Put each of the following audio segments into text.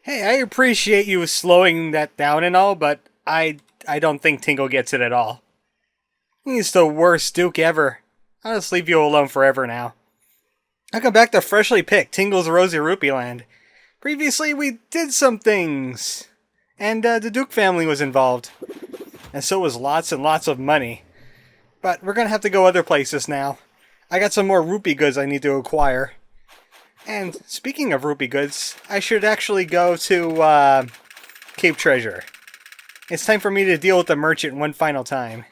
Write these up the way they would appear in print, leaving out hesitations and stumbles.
Hey, I appreciate you slowing that down and all, but I don't think Tingle gets it at all. He's the worst Duke ever. I'll just leave you alone forever now. I come back to freshly pick Tingle's Rosy Rupeeland. Previously, we did some things, and the Duke family was involved, and so was lots and lots of money. But we're gonna have to go other places now. I got some more rupee goods I need to acquire. And speaking of rupee goods, I should actually go to Cape Treasure. It's time for me to deal with the merchant one final time.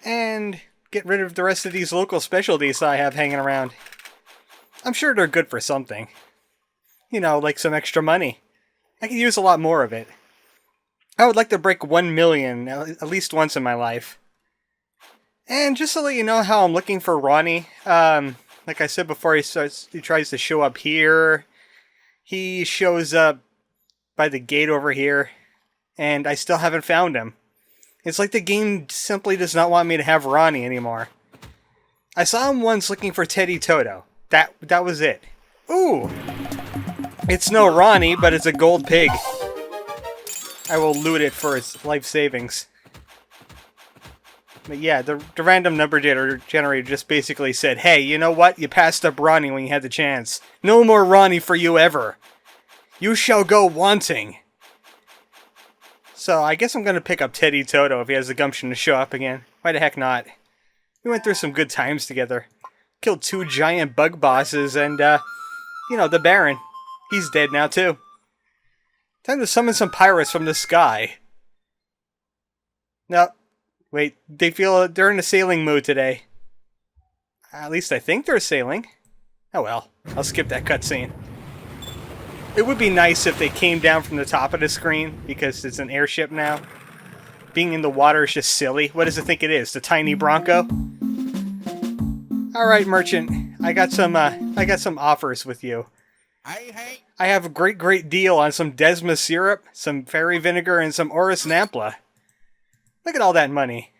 And get rid of the rest of these local specialties I have hanging around. I'm sure they're good for something. You know, like some extra money. I could use a lot more of it. I would like to break 1 million at least once in my life. And just to let you know how I'm looking for Ronnie, like I said before, he tries to show up here. He shows up by the gate over here, and I still haven't found him. It's like the game simply does not want me to have Ronnie anymore. I saw him once looking for Teddy Toto. That was it. Ooh! It's no Ronnie, but it's a gold pig. I will loot it for its life savings. But yeah, the random number generator just basically said, hey, you know what? You passed up Ronnie when you had the chance. No more Ronnie for you ever. You shall go wanting. So I guess I'm going to pick up Teddy Toto if he has the gumption to show up again. Why the heck not? We went through some good times together. Killed 2 giant bug bosses and, you know, the Baron. He's dead now too. Time to summon some pirates from the sky. No, wait, they're in a sailing mood today. At least I think they're sailing. Oh well, I'll skip that cutscene. It would be nice if they came down from the top of the screen, because it's an airship now. Being in the water is just silly. What does it think it is? The tiny Bronco? Alright, merchant. I got some offers with you. Hey. I have a great deal on some Desma syrup, some fairy vinegar, and some Orris Nampla. Look at all that money.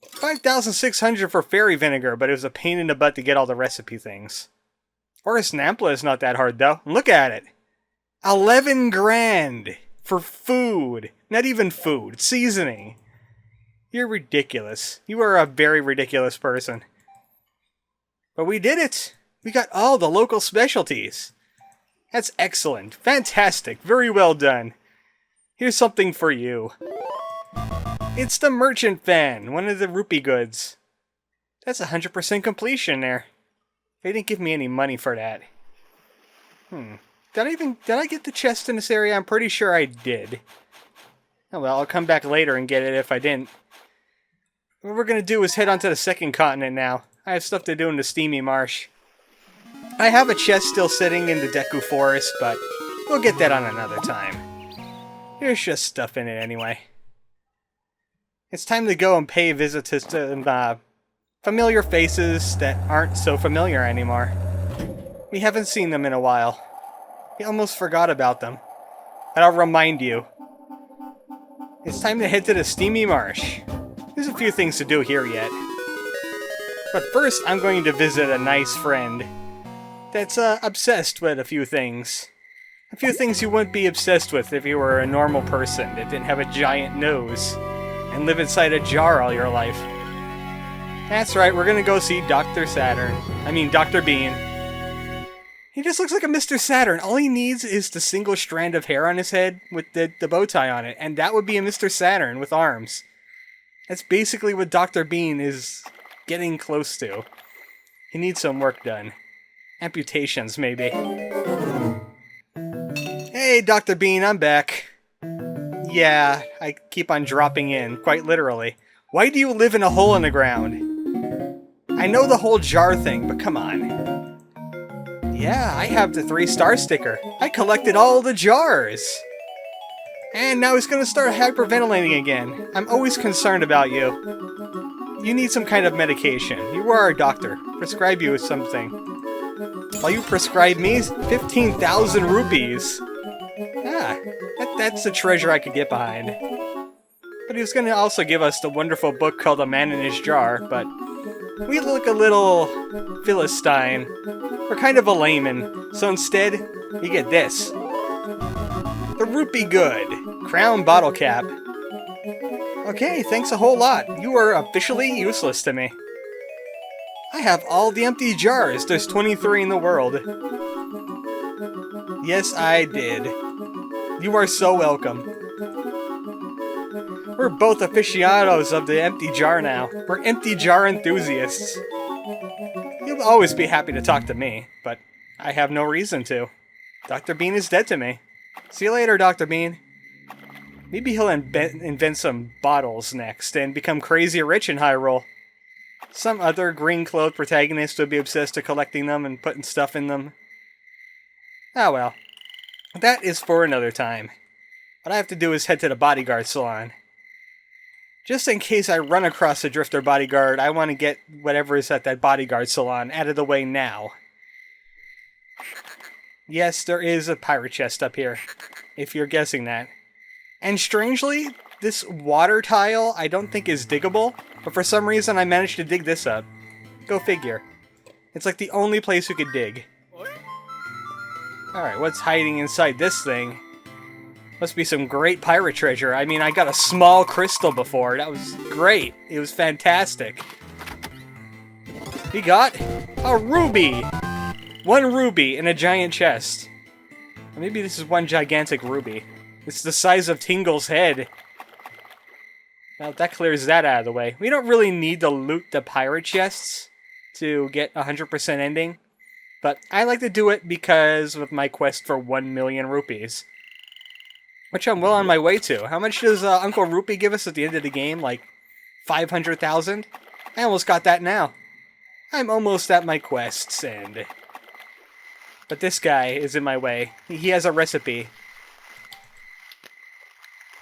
5,600 for fairy vinegar, but it was a pain in the butt to get all the recipe things. Orris Nampla is not that hard, though. Look at it. 11 grand for food. Not even food. Seasoning. You're ridiculous. You are a very ridiculous person. But we did it. We got all the local specialties. That's excellent. Fantastic. Very well done. Here's something for you. It's the Merchant Fan, one of the rupee goods. That's 100% completion there. They didn't give me any money for that. Did I get the chest in this area? I'm pretty sure I did. Oh well, I'll come back later and get it if I didn't. What we're gonna do is head on to the second continent now. I have stuff to do in the Steamy Marsh. I have a chest still sitting in the Deku Forest, but we'll get that on another time. There's just stuff in it anyway. It's time to go and pay a visit to some familiar faces that aren't so familiar anymore. We haven't seen them in a while. We almost forgot about them. But I'll remind you. It's time to head to the Steamy Marsh. There's a few things to do here yet. But first, I'm going to visit a nice friend that's obsessed with a few things. A few things you wouldn't be obsessed with if you were a normal person that didn't have a giant nose and live inside a jar all your life. That's right, we're gonna go see Dr. Bean. He just looks like a Mr. Saturn. All he needs is the single strand of hair on his head with the bow tie on it, and that would be a Mr. Saturn with arms. That's basically what Dr. Bean is getting close to. He needs some work done. Amputations, maybe. Hey, Dr. Bean, I'm back. Yeah, I keep on dropping in, quite literally. Why do you live in a hole in the ground? I know the whole jar thing, but come on. Yeah, I have the 3-star sticker. I collected all the jars. And now he's gonna start hyperventilating again. I'm always concerned about you. You need some kind of medication. You are a doctor. Prescribe you with something. While you prescribe me 15,000 rupees. That's a treasure I could get behind. But he was going to also give us the wonderful book called A Man in His Jar, but we look a little Philistine. We're kind of a layman, so instead, you get this. The Rupee Good. Crown bottle cap. Okay, thanks a whole lot. You are officially useless to me. I have all the empty jars. There's 23 in the world. Yes, I did. You are so welcome. We're both aficionados of the empty jar now. We're empty jar enthusiasts. You'll always be happy to talk to me, but I have no reason to. Dr. Bean is dead to me. See you later, Dr. Bean. Maybe he'll invent some bottles next and become crazy rich in Hyrule. Some other green-clothed protagonist would be obsessed with collecting them and putting stuff in them. Ah well. That is for another time. What I have to do is head to the bodyguard salon. Just in case I run across a drifter bodyguard, I want to get whatever is at that bodyguard salon out of the way now. Yes, there is a pirate chest up here, if you're guessing that. And strangely, this water tile I don't think is diggable, but for some reason I managed to dig this up. Go figure. It's like the only place you could dig. Alright, what's hiding inside this thing? Must be some great pirate treasure. I mean, I got a small crystal before. That was great. It was fantastic. We got a ruby! One ruby in a giant chest. Or maybe this is one gigantic ruby. It's the size of Tingle's head. Well, that clears that out of the way. We don't really need to loot the pirate chests to get 100% ending. But I like to do it because of my quest for 1 million rupees. Which I'm well on my way to. How much does Uncle Rupee give us at the end of the game? Like 500,000? I almost got that now. I'm almost at my quest's end. But this guy is in my way. He has a recipe.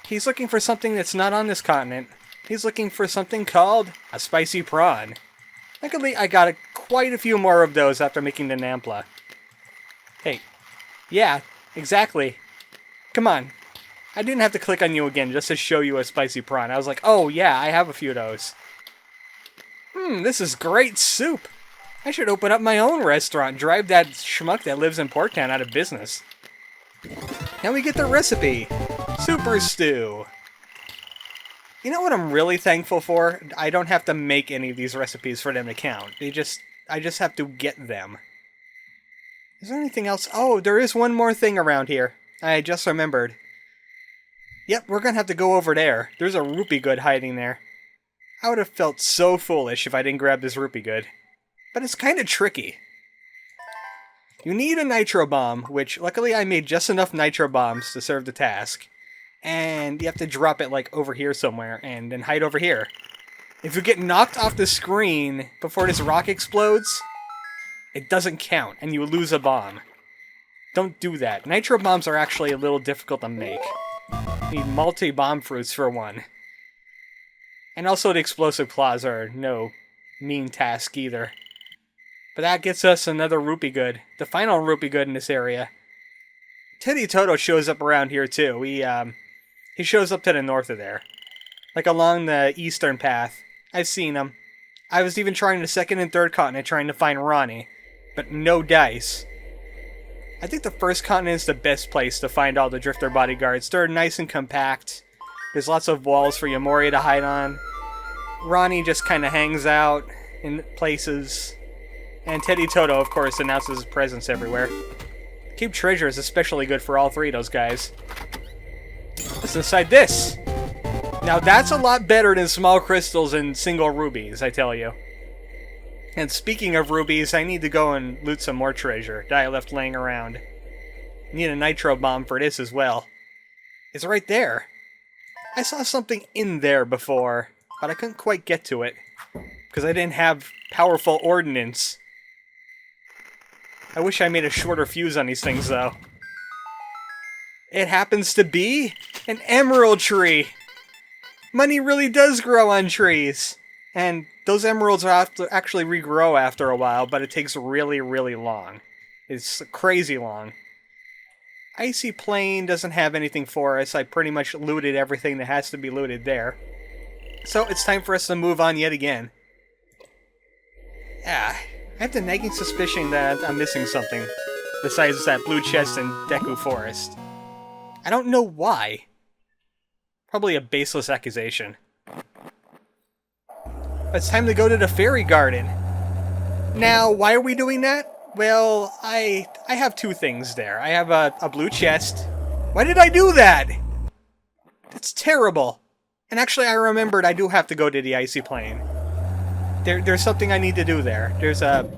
He's looking for something that's not on this continent. He's looking for something called a spicy prawn. Luckily, I got quite a few more of those after making the Nampla. Hey. Yeah, exactly. Come on. I didn't have to click on you again just to show you a spicy prawn. I was like, oh yeah, I have a few of those. This is great soup. I should open up my own restaurant and drive that schmuck that lives in Porttown out of business. Now we get the recipe. Super stew. You know what I'm really thankful for? I don't have to make any of these recipes for them to count. I just have to get them. Is there anything else? Oh, there is one more thing around here. I just remembered. Yep, we're gonna have to go over there. There's a rupee good hiding there. I would have felt so foolish if I didn't grab this rupee good. But it's kind of tricky. You need a nitro bomb, which luckily I made just enough nitro bombs to serve the task. And you have to drop it like over here somewhere and then hide over here. If you get knocked off the screen before this rock explodes, it doesn't count and you lose a bomb. Don't do that. Nitro bombs are actually a little difficult to make. You need multi-bomb fruits for one. And also the explosive claws are no mean task either. But that gets us another rupee good. The final rupee good in this area. Teddy Toto shows up around here too. He shows up to the north of there. Like along the eastern path. I've seen him. I was even trying the second and third continent trying to find Ronnie. But no dice. I think the first continent is the best place to find all the drifter bodyguards. They're nice and compact. There's lots of walls for Yamori to hide on. Ronnie just kind of hangs out in places. And Teddy Toto, of course, announces his presence everywhere. Keep Treasure is especially good for all three of those guys. What's inside this? Now that's a lot better than small crystals and single rubies, I tell you. And speaking of rubies, I need to go and loot some more treasure that I left laying around. Need a nitro bomb for this as well. It's right there. I saw something in there before, but I couldn't quite get to it. Because I didn't have powerful ordnance. I wish I made a shorter fuse on these things, though. It happens to be an emerald tree! Money really does grow on trees! And those emeralds have to actually regrow after a while, but it takes really, really long. It's crazy long. Icy Plain doesn't have anything for us. I pretty much looted everything that has to be looted there. So it's time for us to move on yet again. Yeah, I have the nagging suspicion that I'm missing something, besides that blue chest in Deku Forest. I don't know why. Probably a baseless accusation. But it's time to go to the fairy garden. Now, why are we doing that? Well, I have two things there. I have a blue chest. Why did I do that? That's terrible. And actually, I remembered I do have to go to the icy plain. There's something I need to do there. There's a...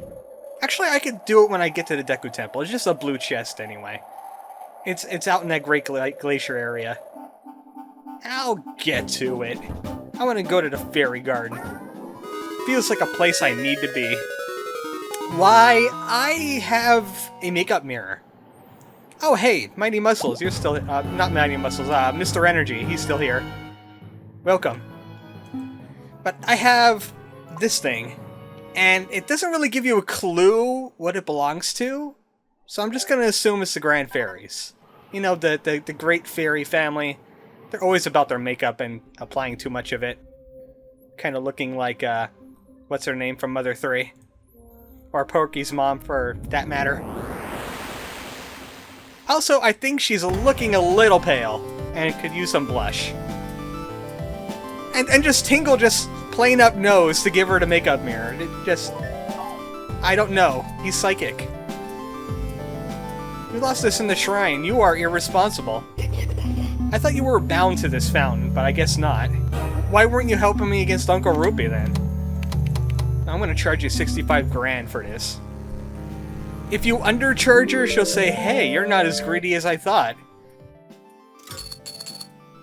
Actually, I could do it when I get to the Deku Temple. It's just a blue chest anyway. It's out in that Great Glacier area. I'll get to it. I want to go to the fairy garden. Feels like a place I need to be. Why, I have a makeup mirror. Oh, hey, Mighty Muscles, you're still... not Mighty Muscles, Mr. Energy, he's still here. Welcome. But I have this thing, and it doesn't really give you a clue what it belongs to, so I'm just going to assume it's the Grand Fairies. You know, the Great Fairy family. They're always about their makeup and applying too much of it. Kind of looking like, what's her name from Mother 3? Or Porky's mom, for that matter. Also, I think she's looking a little pale, and could use some blush. And just Tingle just plain up knows to give her the makeup mirror. It just... I don't know. He's psychic. You lost this in the shrine. You are irresponsible. I thought you were bound to this fountain, but I guess not. Why weren't you helping me against Uncle Rupee then? I'm gonna charge you 65 grand for this. If you undercharge her, she'll say, hey, you're not as greedy as I thought.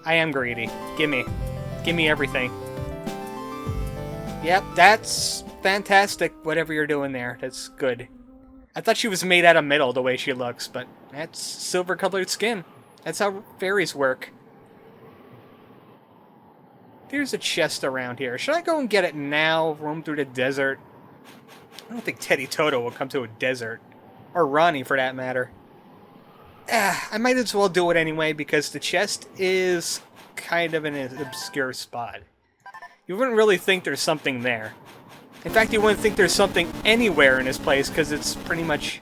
I am greedy. Gimme. Gimme everything. Yep, that's fantastic, whatever you're doing there. That's good. I thought she was made out of metal the way she looks, but that's silver-colored skin. That's how fairies work. There's a chest around here. Should I go and get it now? Roam through the desert? I don't think Teddy Toto will come to a desert. Or Ronnie, for that matter. I might as well do it anyway, because the chest is kind of in an obscure spot. You wouldn't really think there's something there. In fact, you wouldn't think there's something anywhere in this place, because it's pretty much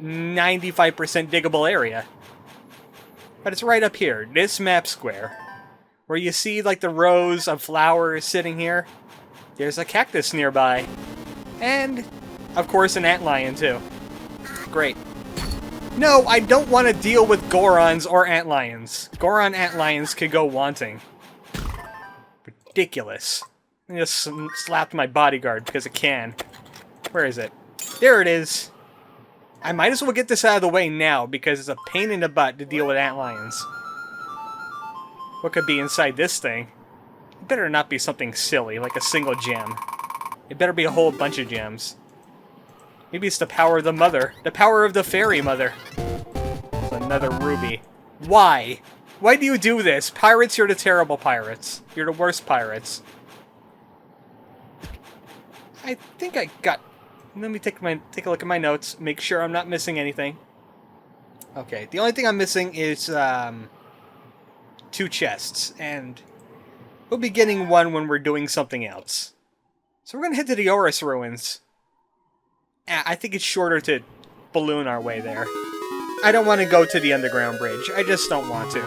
95% diggable area. But it's right up here, this map square. Where you see, like, the rows of flowers sitting here. There's a cactus nearby. And, of course, an antlion, too. Great. No, I don't want to deal with Gorons or antlions. Goron antlions could go wanting. Ridiculous. I just slapped my bodyguard because it can. Where is it? There it is. I might as well get this out of the way now because it's a pain in the butt to deal with antlions. What could be inside this thing? It better not be something silly, like a single gem. It better be a whole bunch of gems. Maybe it's the power of the mother. The power of the fairy mother. It's another ruby. Why? Why do you do this? Pirates, you're the terrible pirates. You're the worst pirates. I think I got... Let me take a look at my notes. Make sure I'm not missing anything. Okay, the only thing I'm missing is... 2 chests, and we'll be getting one when we're doing something else. So we're going to head to the Horus ruins. I think it's shorter to balloon our way there. I don't want to go to the underground bridge. I just don't want to.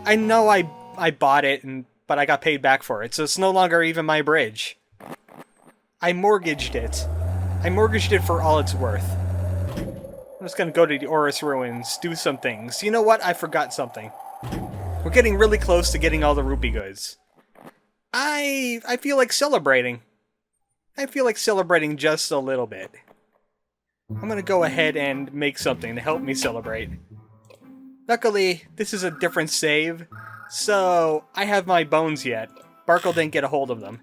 I know I bought it, but I got paid back for it, so it's no longer even my bridge. I mortgaged it. I mortgaged it for all it's worth. I'm just going to go to the Horus ruins, do some things. You know what? I forgot something. We're getting really close to getting all the rupee goods. I feel like celebrating. I feel like celebrating just a little bit. I'm gonna go ahead and make something to help me celebrate. Luckily, this is a different save, so I have my bones yet. Barkle didn't get a hold of them.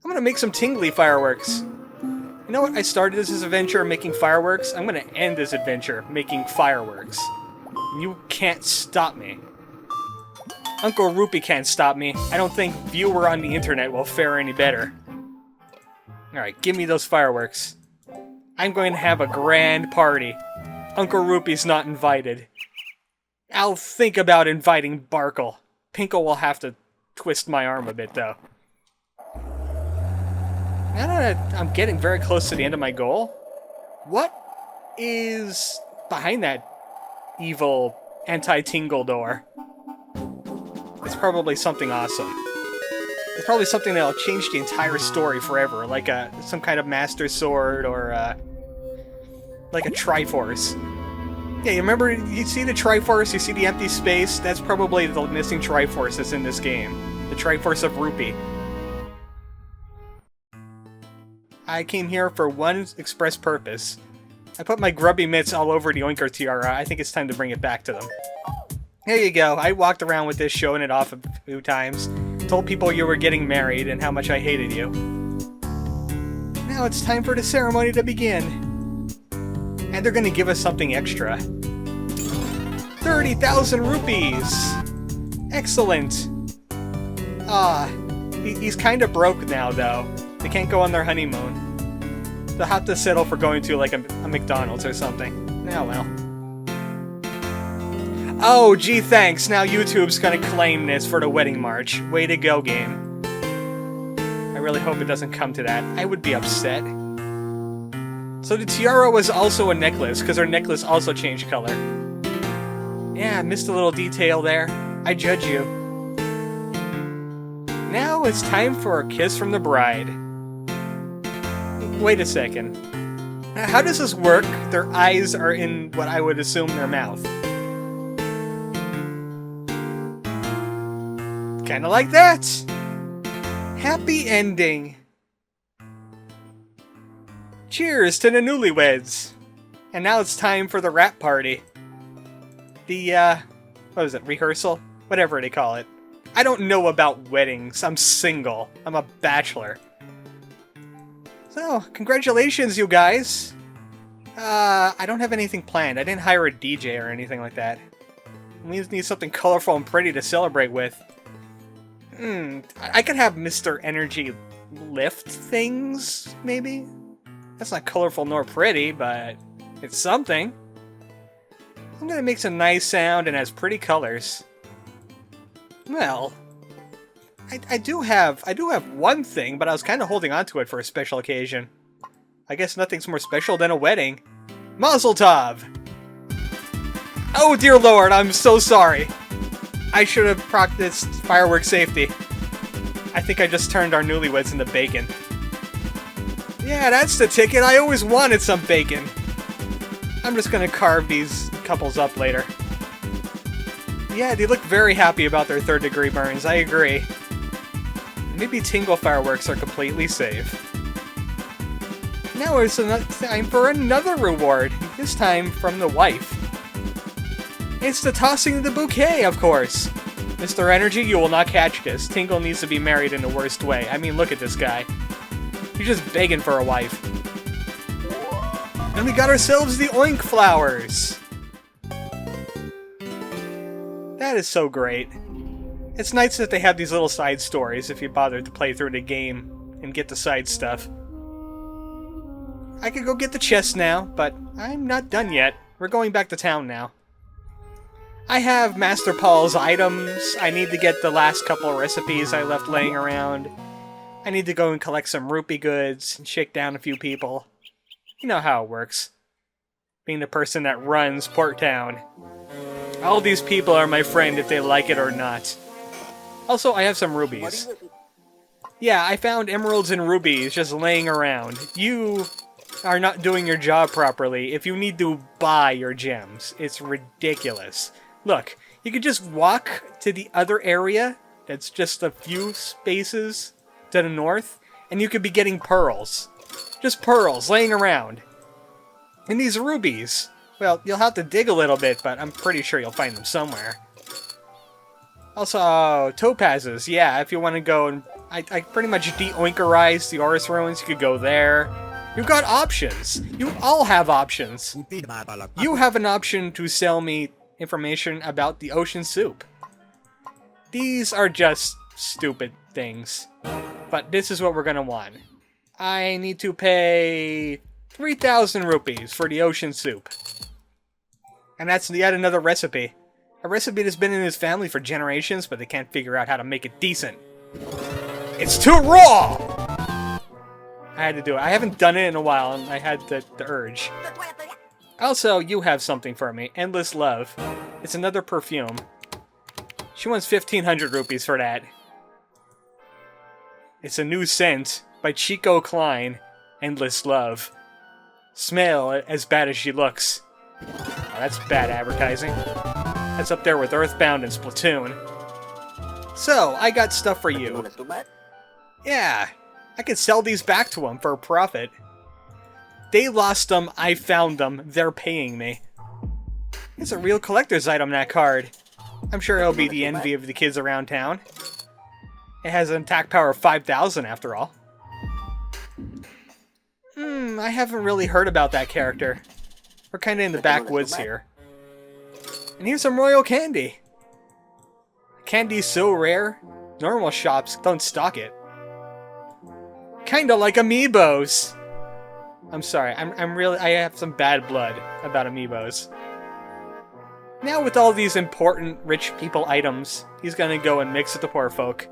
I'm gonna make some tingly fireworks. You know what? I started this adventure making fireworks. I'm gonna end this adventure making fireworks. You can't stop me. Uncle Rupee can't stop me. I don't think viewer on the internet will fare any better. Alright, give me those fireworks. I'm going to have a grand party. Uncle Rupee's not invited. I'll think about inviting Barkle. Pinkle will have to twist my arm a bit, though. Now that I'm getting very close to the end of my goal, what is behind that evil Anti-Tingle door. It's probably something awesome. It's probably something that'll change the entire story forever, like some kind of Master Sword or like a Triforce. Yeah, you remember, you see the Triforce, you see the empty space? That's probably the missing Triforce that's in this game. The Triforce of Rupee. I came here for one express purpose. I put my grubby mitts all over the Oinker tiara. I think it's time to bring it back to them. Here you go. I walked around with this, showing it off a few times. Told people you were getting married and how much I hated you. Now it's time for the ceremony to begin. And they're gonna give us something extra. 30,000 rupees! Excellent! He's kinda broke now, though. They can't go on their honeymoon. They'll have to settle for going to, like, a McDonald's or something. Oh, well. Oh, gee, thanks. Now YouTube's gonna claim this for the wedding march. Way to go, game. I really hope it doesn't come to that. I would be upset. So the tiara was also a necklace, because her necklace also changed color. Yeah, I missed a little detail there. I judge you. Now it's time for a kiss from the bride. Wait a second. How does this work? Their eyes are in what I would assume their mouth. Kinda like that. Happy ending. Cheers to the newlyweds. And now it's time for the rap party. The, what is it, rehearsal? Whatever they call it. I don't know about weddings. I'm single. I'm a bachelor. So, congratulations, you guys. I don't have anything planned. I didn't hire a DJ or anything like that. We just need something colorful and pretty to celebrate with. I could have Mr. Energy lift things, maybe? That's not colorful nor pretty, but it's something. Something that makes a nice sound and has pretty colors. Well, I do have one thing, but I was kind of holding on to it for a special occasion. I guess nothing's more special than a wedding. Mazel tov! Oh dear lord, I'm so sorry. I should have practiced firework safety. I think I just turned our newlyweds into bacon. Yeah, that's the ticket. I always wanted some bacon. I'm just gonna carve these couples up later. Yeah, they look very happy about their third-degree burns, I agree. Maybe Tingle fireworks are completely safe. Now it's time for another reward, this time from the wife. It's the tossing of the bouquet, of course. Mr. Energy, you will not catch this. Tingle needs to be married in the worst way. I mean, look at this guy. He's just begging for a wife. And we got ourselves the Oink flowers! That is so great. It's nice that they have these little side stories if you bother to play through the game and get the side stuff. I could go get the chest now, but I'm not done yet. We're going back to town now. I have Master Paul's items. I need to get the last couple of recipes I left laying around. I need to go and collect some rupee goods and shake down a few people. You know how it works. Being the person that runs Port Town. All these people are my friend if they like it or not. Also, I have some rubies. Yeah, I found emeralds and rubies just laying around. You are not doing your job properly if you need to buy your gems. It's ridiculous. Look, you could just walk to the other area that's just a few spaces to the north, and you could be getting pearls. Just pearls laying around. And these rubies, well, you'll have to dig a little bit, but I'm pretty sure you'll find them somewhere. Also, topazes, yeah, if you want to go and... I pretty much de-oinkerized the Oris ruins, you could go there. You've got options. You all have options. You have an option to sell me information about the ocean soup. These are just stupid things. But this is what we're gonna want. I need to pay 3,000 rupees for the ocean soup. And that's yet another recipe. A recipe that's been in his family for generations, but they can't figure out how to make it decent. It's too raw! I had to do it. I haven't done it in a while, and I had the urge. Also, you have something for me. Endless Love. It's another perfume. She wants 1,500 rupees for that. It's a new scent by Chico Klein. Endless Love. Smell as bad as she looks. Oh, that's bad advertising. That's up there with Earthbound and Splatoon. So, I got stuff for you. Yeah, I could sell these back to them for a profit. They lost them, I found them, they're paying me. It's a real collector's item, that card. I'm sure it'll be the envy of the kids around town. It has an attack power of 5,000 after all. I haven't really heard about that character. We're kinda in the backwoods here. And here's some royal candy. Candy's so rare, normal shops don't stock it. Kinda like amiibos. I'm sorry, I have some bad blood about amiibos. Now with all these important rich people items, he's gonna go and mix with the poor folk.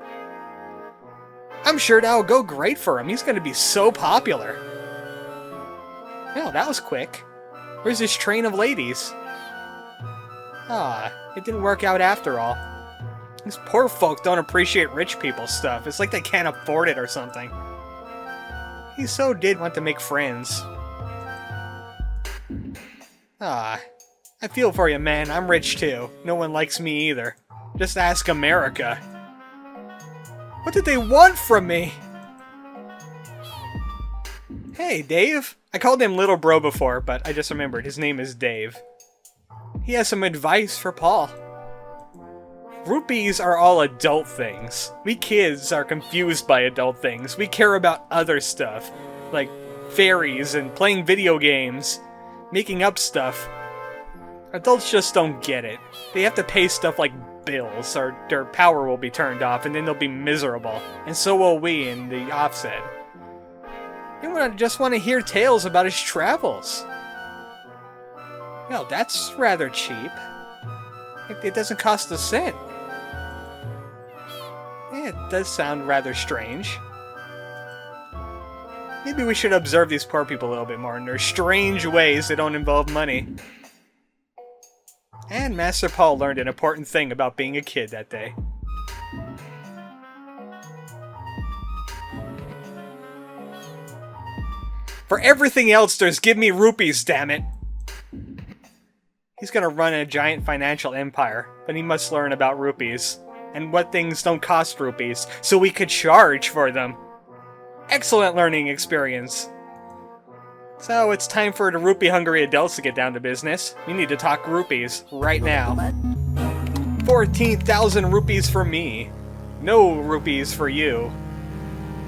I'm sure that'll go great for him. He's gonna be so popular. Well, that was quick. Where's this train of ladies? Ah, it didn't work out after all. These poor folk don't appreciate rich people's stuff. It's like they can't afford it or something. He so did want to make friends. Ah, I feel for you, man. I'm rich too. No one likes me either. Just ask America. What did they want from me? Hey, Dave. I called him Little Bro before, but I just remembered his name is Dave. He has some advice for Paul. Rupees are all adult things. We kids are confused by adult things. We care about other stuff, like fairies and playing video games, making up stuff. Adults just don't get it. They have to pay stuff like bills, or their power will be turned off, and then they'll be miserable. And so will we in the offset. You just want to hear tales about his travels. Well, that's rather cheap. It doesn't cost a cent. Yeah, it does sound rather strange. Maybe we should observe these poor people a little bit more in their strange ways that don't involve money. And Master Paul learned an important thing about being a kid that day. For everything else, there's give me rupees, damn it! He's gonna run a giant financial empire, but he must learn about rupees, and what things don't cost rupees, so we could charge for them. Excellent learning experience. So it's time for the rupee-hungry adults to get down to business. We need to talk rupees right now. 14,000 rupees for me. No rupees for you.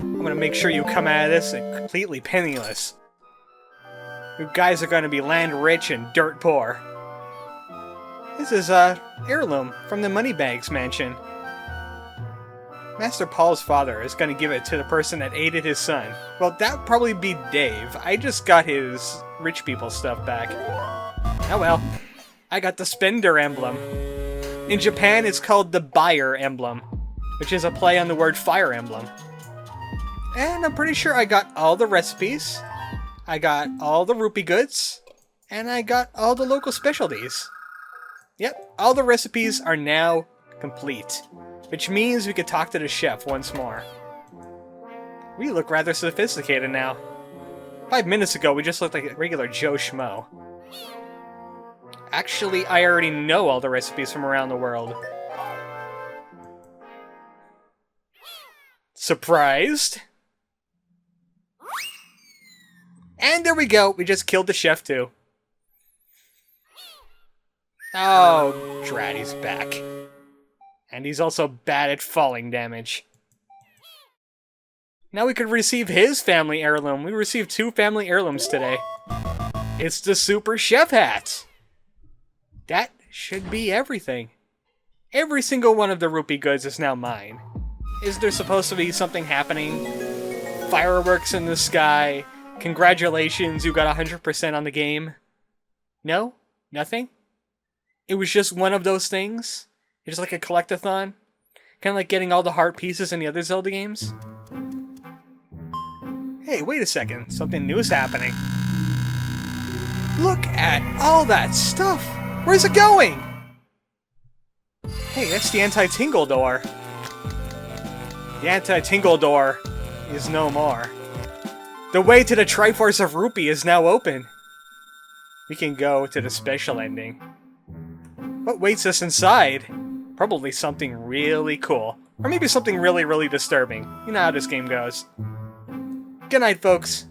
I'm gonna make sure you come out of this completely penniless. You guys are gonna be land rich and dirt poor. This is a heirloom from the Moneybags mansion. Master Paul's father is gonna give it to the person that aided his son. Well, that'd probably be Dave. I just got his rich people stuff back. Oh well. I got the spender emblem. In Japan, it's called the buyer emblem, which is a play on the word fire emblem. And I'm pretty sure I got all the recipes, I got all the rupee goods, and I got all the local specialties. Yep, all the recipes are now complete, which means we could talk to the chef once more. We look rather sophisticated now. 5 minutes ago, we just looked like a regular Joe Schmo. Actually, I already know all the recipes from around the world. Surprised? And there we go, we just killed the chef too. Oh, drat, he's back. And he's also bad at falling damage. Now we could receive his family heirloom. We received 2 family heirlooms today. It's the Super Chef Hat. That should be everything. Every single one of the rupee goods is now mine. Is there supposed to be something happening? Fireworks in the sky? Congratulations, you got 100% on the game? No? Nothing? It was just one of those things? It's like a collectathon? Kind of like getting all the heart pieces in the other Zelda games? Hey, wait a second. Something new is happening. Look at all that stuff! Where's it going? Hey, that's the Anti-Tingle door. The Anti-Tingle door is no more. The way to the Triforce of Rupee is now open. We can go to the special ending. What waits us inside? Probably something really cool. Or maybe something really, really disturbing. You know how this game goes. Good night, folks.